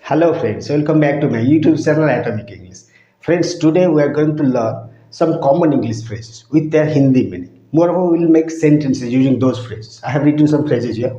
Hello friends, welcome back to my YouTube channel Atomic English. Friends, today we are going to learn some common English phrases with their Hindi meaning. Moreover, we will make sentences using those phrases. I have written some phrases here.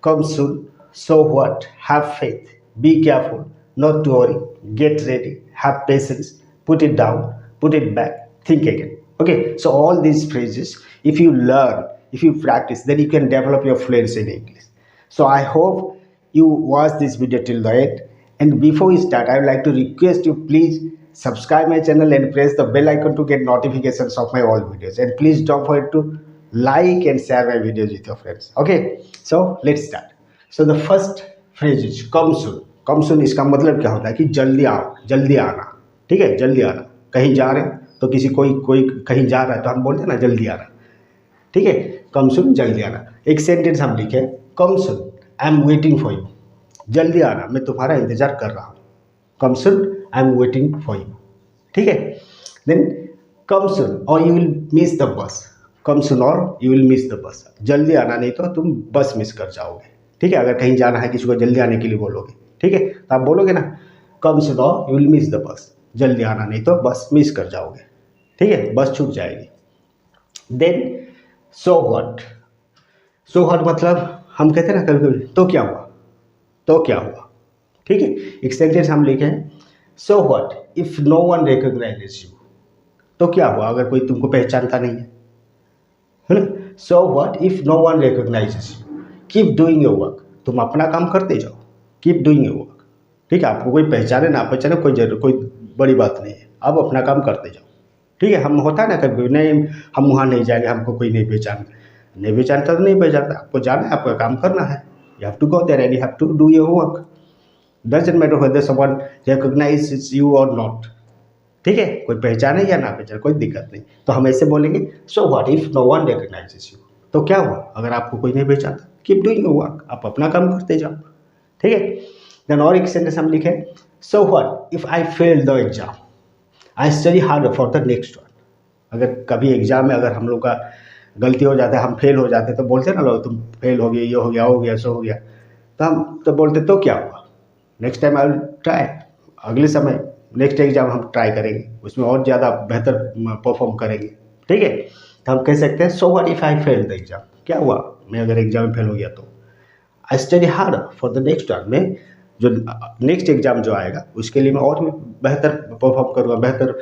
Come soon, so what, have faith, be careful, not to worry, get ready, have patience, put it down, put it back, think again. Okay, so all these phrases, if you learn, if you practice, then you can develop your fluency in English. So I hope you watch this video till the end. And before we start, I would like to request you please subscribe my channel and press the bell icon to get notifications of my all videos. And please don't forget to like and share my videos with your friends. Okay, so let's start. So the first phrase is come soon. Come soon इसका मतलब क्या होता है कि जल्दी आओ, जल्दी आना. ठीक है, जल्दी आना. कहीं जा रहे हैं तो किसी कोई कोई कहीं जा रहा है तो हम बोलते हैं ना जल्दी आना. ठीक है, कम सुन जल्दी आना. एक सेंटेंस हम लिखे come soon I am waiting for you. जल्दी आना, मैं तुम्हारा इंतजार कर रहा हूँ. Come soon I am waiting for you. ठीक है. देन कम सुन और you will miss the bus. कम सुन और you will miss the bus. जल्दी आना नहीं तो तुम बस मिस कर जाओगे. ठीक है, अगर कहीं जाना है किसी को जल्दी आने के लिए बोलोगे, ठीक है, तो आप बोलोगे ना कम सुन और you will miss the bus. जल्दी आना नहीं तो बस मिस कर जाओगे. ठीक है, बस छूट जाएगी. Then so what. So what मतलब हम कहते हैं ना कभी कभी तो क्या हुआ, तो क्या हुआ. ठीक है, एक सेंटेंस हम लिखे हैं so what if no one recognises you. तो क्या हुआ अगर कोई तुमको पहचानता नहीं है ना. So what if no one recognises you. Keep doing your work. तुम अपना काम करते जाओ. Keep doing your work. ठीक है, आपको कोई पहचाने ना पहचाने कोई बड़ी बात नहीं है. आप अपना काम करते जाओ. ठीक है, हम होता है ना कभी नहीं हम वहाँ नहीं जाएंगे, हमको कोई नहीं पहचानता तो नहीं पहचानता. आपको जाना है, आपका काम करना है. You have to go there and you have to do your work. Doesn't matter whether someone recognizes you or not. ठीक है, कोई पहचाने या ना पहचाने कोई दिक्कत नहीं. तो हम ऐसे बोलेंगे so what if no one recognizes you. तो क्या हुआ अगर आपको कोई नहीं पहचानता. Keep doing your work. आप अपना काम करते जाओ. ठीक है. देन और एक सेंटेंस हम लिखे so what if I fail the exam. I study harder for the next one. अगर कभी एग्जाम में अगर हम लोग का गलती हो जाता है, हम फेल हो जाते हैं तो बोलते हैं ना लोग तुम फेल हो गए, ये हो गया सो हो गया. तो हम तो बोलते तो क्या हुआ next time I will try. अगले समय नेक्स्ट एग्जाम हम ट्राई करेंगे, उसमें और ज़्यादा बेहतर परफॉर्म करेंगे. ठीक है, तो हम कह सकते हैं so what if I fail the exam. क्या हुआ मैं अगर एग्जाम में फेल हो गया तो I study hard for the next one. में जो नेक्स्ट एग्जाम जो आएगा उसके लिए मैं और बेहतर परफॉर्म करूँगा, बेहतर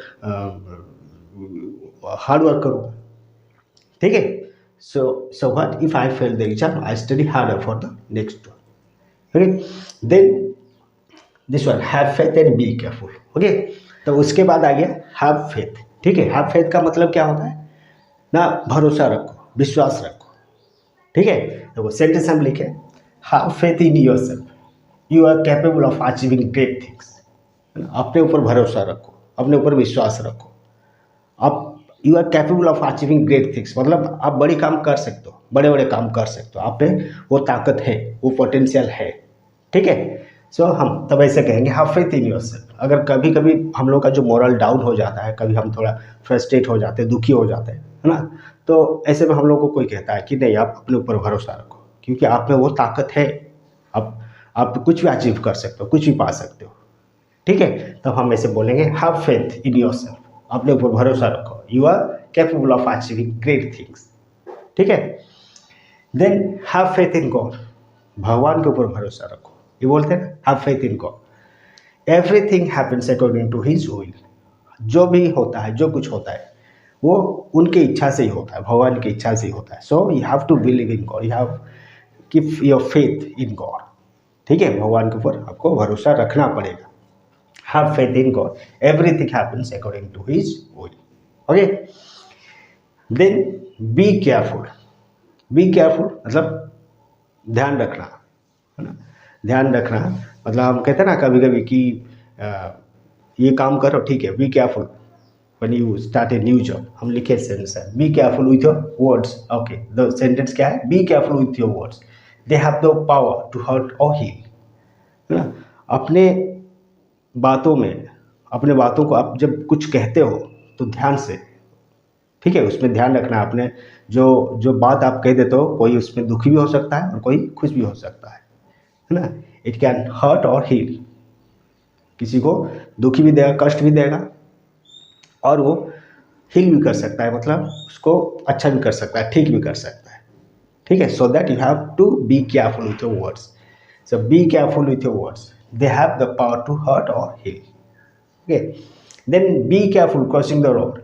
हार्ड वर्क करूँगा. ठीक है. So what if I fail the exam I study harder for the next one. Okay. Then this one have faith and be careful. Okay, तो उसके बाद आ गया हैव फेथ. ठीक है, हैव फेथ का मतलब क्या होता है ना, भरोसा रखो, विश्वास रखो. ठीक है, तो वो सेंटेंस हम लिखे have faith in yourself. You are capable of achieving great things. अपने ऊपर भरोसा रखो, अपने ऊपर विश्वास रखो. आप you are capable of achieving great things मतलब आप बड़ी काम कर सकते हो, बड़े बड़े काम कर सकते हो. आप में वो ताकत है, वो पोटेंशियल है. ठीक है. सो हम तब ऐसे कहेंगे हैव फेथ इन योरसेल्फ. अगर कभी कभी हम लोग का जो मोरल डाउन हो जाता है, कभी हम थोड़ा फ्रस्ट्रेट हो जाते हैं, दुखी हो जाते हैं, है ना, तो ऐसे में हम लोग को कोई कहता है कि नहीं आप अपने ऊपर भरोसा रखो क्योंकि आप में वो ताकत है. आप कुछ भी अचीव कर सकते हो, कुछ भी पा सकते हो. ठीक है, तब हम ऐसे बोलेंगे हैव फेथ इन योरसेल्फ. अपने ऊपर भरोसा रखो. You are capable of achieving great things. ठीक है. Then have faith in God. भगवान के ऊपर भरोसा रखो. ये बोलते हैं ना have faith in God. Everything happens according to his will. जो भी होता है, जो कुछ होता है वो उनकी इच्छा से ही होता है, भगवान की इच्छा से ही होता है. So you have to believe in God. You have keep your faith in God. ठीक है, भगवान के ऊपर आपको भरोसा रखना पड़ेगा. Have faith in God. Everything happens according to His will. Okay. Then be careful. Be careful मतलब ध्यान रखना, है ना. ध्यान रखना मतलब हम कहते हैं ना कभी कभी कि ये काम करो, ठीक है. Be careful when you start a new job. हम लिखे सेंटेंस है be careful with your words. Okay. The sentence क्या है? Be careful with your words. They have the power to hurt or heal. है ना. अपने बातों में, अपने बातों को आप जब कुछ कहते हो तो ध्यान से, ठीक है, उसमें ध्यान रखना. आपने जो बात आप कह देते हो कोई उसमें दुखी भी हो सकता है और कोई खुश भी हो सकता है ना. इट कैन हर्ट और हील. किसी को दुखी भी देगा, कष्ट भी देगा, और वो हील भी कर सकता है, मतलब उसको अच्छा भी कर सकता है, ठीक भी कर सकता है। ठीक है, so that you have to be careful with your words. So be careful with your words, they have the power to hurt और heal. Okay, then be careful crossing the road,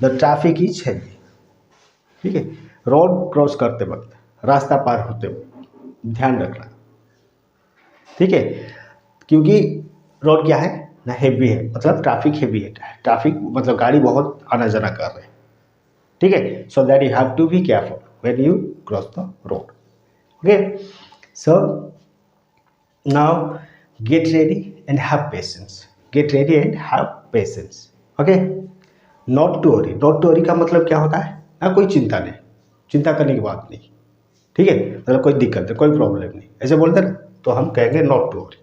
the traffic is heavy. ठीक है, road cross करते वक्त, रास्ता पार होते वक्त ध्यान रखना। ठीक है, क्योंकि रोड क्या है ना, हेवी है, मतलब ट्रैफिक हेवी है, ट्रैफिक मतलब गाड़ी बहुत आना जाना कर रहे हैं। ठीक है, so that you have to be careful when you cross the road. Okay, so now get ready and have patience, get ready and have patience. Okay, not to worry, not to worry का मतलब क्या होता है ना, कोई चिंता नहीं, चिंता करने की बात नहीं। ठीक है, मतलब कोई दिक्कत है, कोई प्रॉब्लम नहीं, ऐसे बोलते ना, तो हम कहेंगे नॉट टू वरी।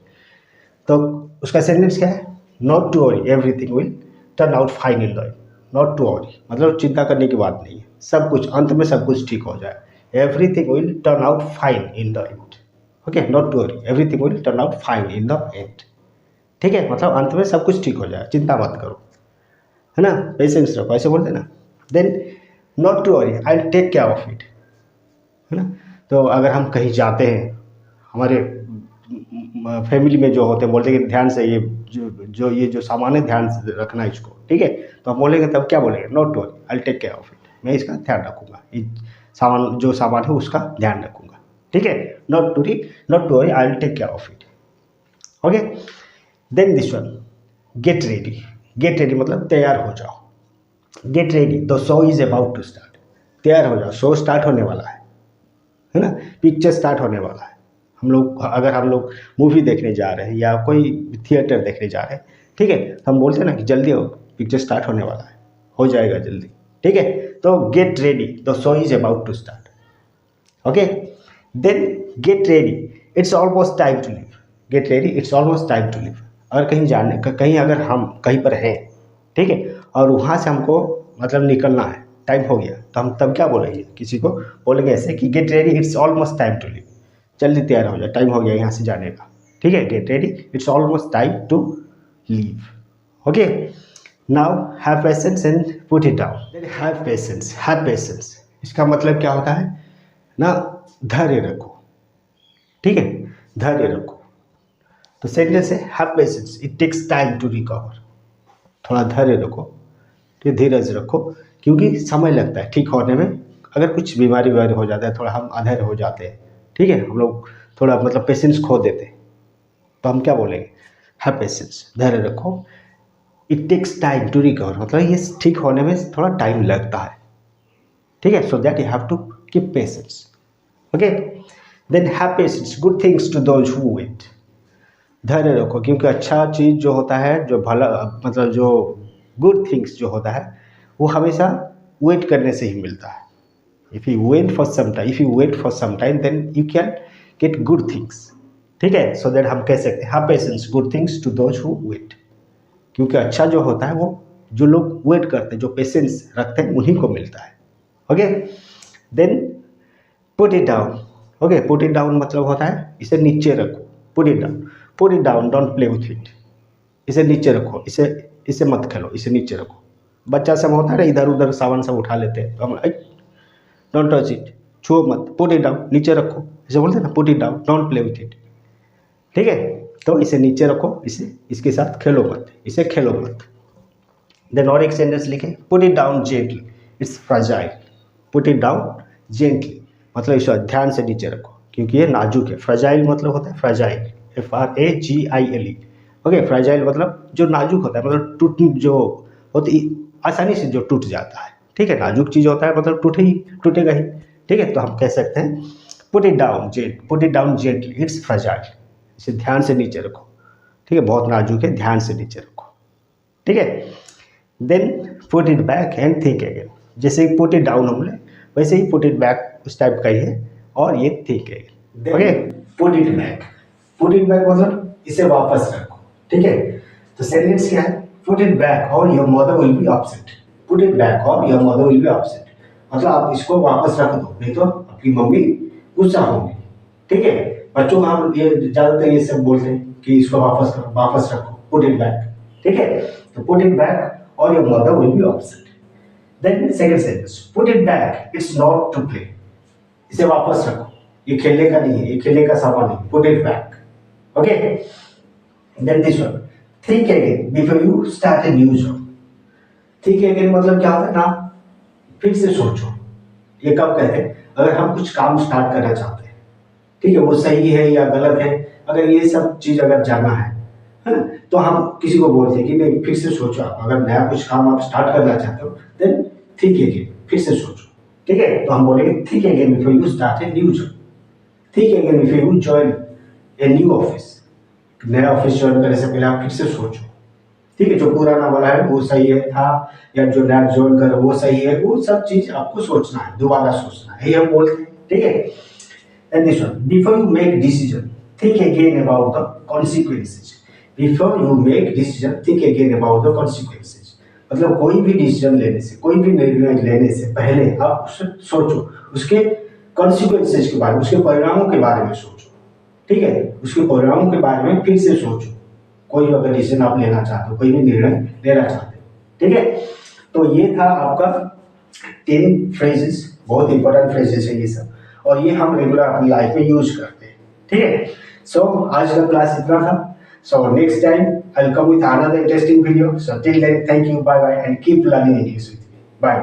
तो उसका सेंटेंस क्या है, not to worry everything will turn out fine in the end. Not to worry मतलब चिंता करने की बात नहीं है, सब कुछ अंत में सब कुछ ठीक हो जाए। Everything will turn out fine in the end. Okay, not to worry everything will turn out fine in the end. ठीक है, मतलब अंत में सब कुछ ठीक हो जाए, चिंता मत करो, है ना, पेशेंस रखो, ऐसे बोलते ना। Then not to worry I will take care of it, है ना। तो अगर हम कहीं जाते हैं, हमारे फैमिली में जो होते हैं बोलते हैं कि ध्यान से ये ये जो सामान है ध्यान से रखना इसको। ठीक है, तो हम बोलेंगे तब क्या बोलेंगे, not to worry I will take care of it, मैं इसका ध्यान रखूंगा, ये सामान जो सामान है उसका ध्यान रखूंगा। ठीक है, not to worry I will take care of it. Okay, then this one get ready, get ready मतलब तैयार हो जाओ। Get ready, the show is about to start, तैयार हो जाओ, शो स्टार्ट होने वाला है ना, पिक्चर स्टार्ट होने वाला है। हम लोग अगर हम लोग मूवी देखने जा रहे हैं या कोई थिएटर देखने जा रहे हैं, ठीक है, तो हम बोलते हैं ना कि जल्दी हो, पिक्चर स्टार्ट होने वाला है, हो जाएगा जल्दी। ठीक है, तो get ready, the show is about to start. Okay, then get ready, it's almost time to leave, get ready it's almost time to leave. अगर कहीं जाने कहीं अगर हम कहीं पर हैं, ठीक है, और वहाँ से हमको मतलब निकलना है, टाइम हो गया, तो हम तब क्या बोलेंगे, किसी को बोलेंगे ऐसे कि get ready it's almost time to leave, जल्दी तैयार हो जाए, टाइम हो गया यहाँ से जाने का। ठीक है, get ready it's almost time to leave. Okay, now have patience and put it down. Then have patience, have patience इसका मतलब क्या होता है ना, धैर्य रखो। ठीक है, धैर्य रखो। तो सेंटेंस है have patience, it takes time to recover, थोड़ा धैर्य रखो, ठीक, धीरज रखो, क्योंकि समय लगता है ठीक होने में। अगर कुछ बीमारी वगैरह हो जाता है, थोड़ा हम अधैर्य हो जाते हैं, ठीक है, हम लोग थोड़ा मतलब पेशेंस खो देते हैं, तो हम क्या बोलेंगे, हैव पेशेंस, धैर्य रखो। It takes time to recover मतलब ये ठीक होने में थोड़ा टाइम लगता है। ठीक है, so that you have to keep patience. Okay, then have patience, good things to those who wait, धैर्य रखो, क्योंकि अच्छा चीज़ जो होता है, जो भला मतलब जो गुड थिंग्स जो होता है, वो हमेशा वेट करने से ही मिलता है। If you wait for some time, if you wait for some time, then you can get good things. ठीक है, सो दैट हम कह सकते हैं have patience, good things to those who wait, क्योंकि अच्छा जो होता है वो जो लोग वेट करते हैं, जो पेशेंस रखते हैं, उन्हीं को मिलता है। Okay, then put it down. Okay, put it down मतलब होता है इसे नीचे रखो, put it down, put it down, don't play with it, इसे नीचे रखो, इसे मत खेलो, इसे नीचे रखो। बच्चा सब होता है ना, इधर उधर सामान सब उठा लेते हैं, तो हम डोंट टच इट, छुओ मत, पुट इट डाउन, नीचे रखो, इसे बोलते हैं ना, put it down, don't play with it. ठीक है, तो इसे नीचे रखो, इसके साथ खेलो मत, इसे खेलो मत। देन और एक सेंटेंस लिखें, put it down gently, it's fragile, put it down gently मतलब इसे ध्यान से नीचे रखो, क्योंकि ये नाजुक है। फ्रजाइल मतलब होता है फ्रजाइल, FRAGILE। ओके, फ्रजाइल मतलब जो नाजुक होता है, मतलब टूट जो होती आसानी से जो टूट जाता है। ठीक है, नाजुक चीज़ होता है मतलब टूटेगा ही। ठीक है, तो हम कह सकते हैं put it down gently, it's fragile, इसे ध्यान से नीचे रखो। ठीक है, बहुत नाजुक है, ध्यान से नीचे रखो। ठीक है, then put it back and think again, जैसे पुट इट डाउन हमने वैसे ही पुट इट बैक उस टाइप का ही है, और ये think again. Okay, put it back मतलब इसे वापस रखो। ठीक है, तो सेंटेंस क्या है, पुट इट बैक और your mother will be upset, put it back और your mother will be upset मतलब आप इसको वापस रख दो, नहीं तो आपकी मम्मी गुस्सा होगी। ठीक है, बच्चों को हम ये ज़्यादातर ये सब बोलते हैं कि इसको वापस करो, वापस रखो, पुट इट बैक, ठीक है। तो पुट इट बैक और your mother will be upset. Then second sentence, put it back, it's not to play, इसे वापस रखो, ये खेलने का नहीं है, ये खेलने का सामान नहीं, put it back, okay. Then this one, think again before you start a new job. थिंक अगेन मतलब क्या होता है ना, फिर से सोचो। ये कब कहते हैं, अगर हम कुछ काम स्टार्ट करना चाहते हैं, ठीक है, वो सही है या गलत है, अगर ये सब चीज अगर जानना है ना, तो हम किसी को बोलते हैं कि नहीं फिर से सोचो, आप अगर नया कुछ काम आप स्टार्ट करना चाहते हो देन थिंक अगेन, फिर से सोचो, ठीक है। तो हम बोलेंगे think again before you start a new job, थिंक again before you join a new office. नया ऑफिस ज्वाइन करने से पहले आप फिर से सोचो, ठीक है, जो पुराना वाला है वो सही है था या जो नया ज्वाइन कर वो सही है, वो सब चीज आपको सोचना है, दोबारा सोचना है, ये हम बोलते हैं, ठीक है। And this one, before you make decision think again about the consequences. Before you make decision think again about the consequences, मतलब कोई भी डिसीजन लेने से, कोई भी निर्णय लेने से पहले आप उसे सोचो, उसके कॉन्सिक्वेंसेज के बारे में, उसके परिणामों के बारे में सोचो, ठीक है, उसके परिणामों के बारे में फिर से सोचो। कोई अगर डिसीजन आप लेना चाहते हो, कोई भी निर्णय लेना चाहते हो, ठीक है। तो ये था आपका 10 फ्रेजेस, बहुत इंपॉर्टेंट फ्रेजेस है ये सब, और ये हम रेगुलर अपनी लाइफ में यूज करते हैं, ठीक है। सो आज का क्लास इतना था। So next time I will come with another interesting video. So till then thank you, bye bye, and keep learning English with me. Bye.